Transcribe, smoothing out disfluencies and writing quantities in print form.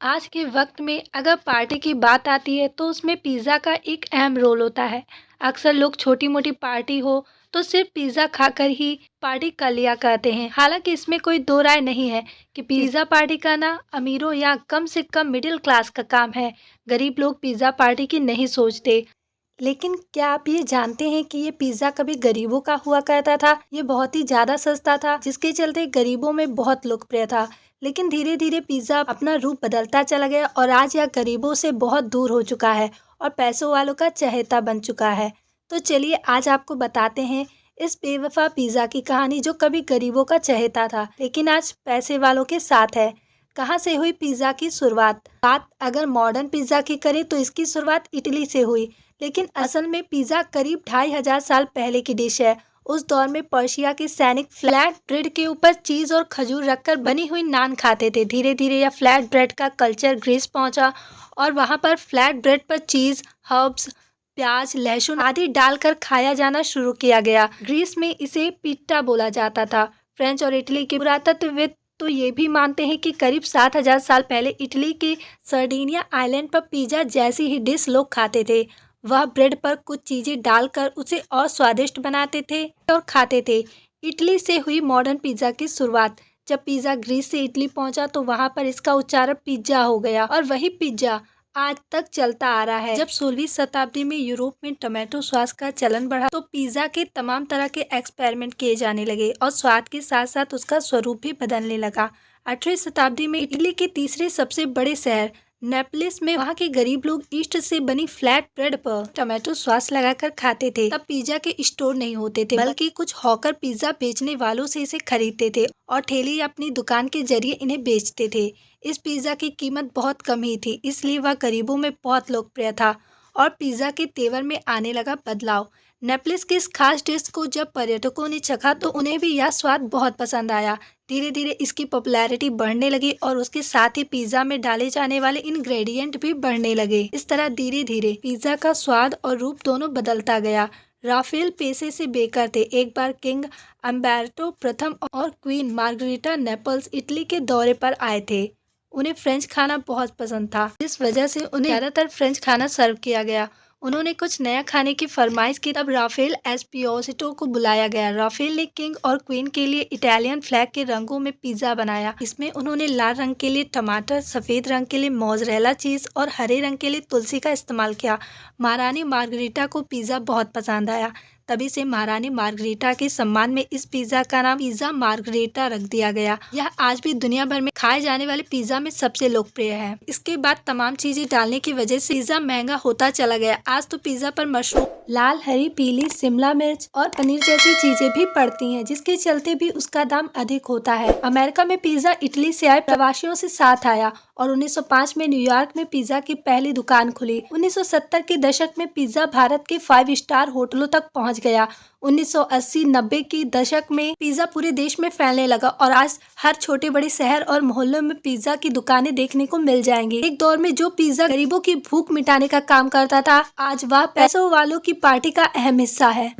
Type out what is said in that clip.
आज के वक्त में अगर पार्टी की बात आती है तो उसमें पिज़्ज़ा का एक अहम रोल होता है। अक्सर लोग छोटी-मोटी पार्टी हो तो सिर्फ पिज़्ज़ा खाकर ही पार्टी कर लिया करते हैं। हालाँकि इसमें कोई दो राय नहीं है कि पिज़्ज़ा पार्टी करना अमीरों या कम से कम मिडिल क्लास का काम है। गरीब लोग पिज़्ज़ा पार्टी की नहीं सोचते। लेकिन क्या आप ये जानते हैं कि ये पिज़्ज़ा कभी गरीबों का हुआ करता था? ये बहुत ही ज़्यादा सस्ता था, जिसके चलते गरीबों में बहुत लोकप्रिय था। लेकिन धीरे धीरे पिज़्ज़ा अपना रूप बदलता चला गया और आज यह गरीबों से बहुत दूर हो चुका है और पैसों वालों का चहेता बन चुका है। तो चलिए आज आपको बताते हैं इस बेवफा पिज़्ज़ा की कहानी जो कभी गरीबों का चहेता था लेकिन आज पैसे वालों के साथ है। कहाँ से हुई पिज़्ज़ा की शुरुआत? बात अगर मॉडर्न पिज़्ज़ा की करें तो इसकी शुरुआत इटली से हुई, लेकिन असल में पिज़्ज़ा करीब 2500 साल पहले की डिश है। उस दौर में पर्शिया के सैनिक फ्लैट ब्रेड के ऊपर चीज़ और खजूर रखकर बनी हुई नान खाते थे। धीरे धीरे यह फ्लैट ब्रेड का कल्चर ग्रीस पहुंचा और वहां पर फ्लैट ब्रेड पर चीज़, हर्ब्स, प्याज, लहसुन आदि डालकर खाया जाना शुरू किया गया। ग्रीस में इसे पिट्टा बोला जाता था। फ्रेंच और इटली के पुरातत्वविद तो ये भी मानते हैं कि करीब 7000 साल पहले इटली के सर्डिनिया आइलैंड पर पिज़्ज़ा जैसी ही डिश लोग खाते थे। वह ब्रेड पर कुछ चीज़ें डालकर उसे और स्वादिष्ट बनाते थे और खाते थे। इटली से हुई मॉडर्न पिज़्ज़ा की शुरुआत। जब पिज़्ज़ा ग्रीस से इटली पहुंचा तो वहां पर इसका उच्चारण पिज़्ज़ा हो गया और वही पिज़्ज़ा आज तक चलता आ रहा है। जब 16वीं शताब्दी में यूरोप में टमाटो सॉस का चलन बढ़ा तो पिज़्ज़ा के तमाम तरह के एक्सपेरिमेंट किए जाने लगे और स्वाद के साथ साथ उसका स्वरूप भी बदलने लगा। 8वीं शताब्दी में इटली के तीसरे सबसे बड़े शहर नेपलिस में वहाँ के गरीब लोग ईस्ट से बनी फ्लैट ब्रेड पर टमाटो सॉस लगाकर खाते थे। तब पिज़्ज़ा के स्टोर नहीं होते थे, बल्कि कुछ हॉकर पिज़्ज़ा बेचने वालों से इसे खरीदते थे और ठेली अपनी दुकान के जरिए इन्हें बेचते थे। इस पिज़्ज़ा की कीमत बहुत कम ही थी, इसलिए वह गरीबों में बहुत लोकप्रिय था और पिज़्ज़ा के तेवर में आने लगा बदलाव। नेपलिस की इस खास डिश को जब पर्यटकों ने चखा तो उन्हें भी यह स्वाद बहुत पसंद आया। धीरे धीरे इसकी पॉपुलैरिटी बढ़ने लगी और उसके साथ ही पिज़्ज़ा में डाले जाने वाले इंग्रेडिएंट भी बढ़ने लगे। इस तरह धीरे धीरे पिज़्ज़ा का स्वाद और रूप दोनों बदलता गया। राफेल पेशे से बेकर थे। एक बार किंग अम्बर्टो प्रथम और क्वीन मार्गरीटा नेपल्स इटली के दौरे पर आए थे। उन्हें फ्रेंच खाना बहुत पसंद था, जिस वजह से उन्हें ज़्यादातर फ्रेंच खाना सर्व किया गया। उन्होंने कुछ नया खाने की फरमाइश की, तब राफेल एस्पियोसिटो को बुलाया गया। राफेल ने किंग और क्वीन के लिए इटालियन फ्लैग के रंगों में पिज़्ज़ा बनाया। इसमें उन्होंने लाल रंग के लिए टमाटर, सफ़ेद रंग के लिए मोज़रेला चीज़ और हरे रंग के लिए तुलसी का इस्तेमाल किया। महारानी मार्गरीटा को पिज़्ज़ा बहुत पसंद आया, तभी से महारानी मार्गरीटा के सम्मान में इस पिज़्ज़ा का नाम पिज़्ज़ा मार्गरीटा रख दिया गया। यह आज भी दुनिया भर में खाए जाने वाले पिज़्ज़ा में सबसे लोकप्रिय है। इसके बाद तमाम चीजें डालने की वजह से पिज़्ज़ा महंगा होता चला गया। आज तो पिज़्ज़ा पर मशरूम, लाल, हरी, पीली, शिमला मिर्च और पनीर जैसी चीजें भी पड़ती हैं, जिसके चलते भी उसका दाम अधिक होता है। अमेरिका में पिज़्ज़ा इटली से आए प्रवासियों से साथ आया और 1905 में न्यूयॉर्क में पिज़्ज़ा की पहली दुकान खुली। 1970 के दशक में पिज़्ज़ा भारत के 5 स्टार होटलों तक पहुंच गया। 1980-90 के दशक में पिज़्ज़ा पूरे देश में फैलने लगा और आज हर छोटे बड़े शहर और मोहल्लों में पिज़्ज़ा की दुकानें देखने को मिल जाएंगी। एक दौर में जो पिज़्ज़ा गरीबों की भूख मिटाने का काम करता था, आज वह पैसों वालों की पार्टी का अहम हिस्सा है।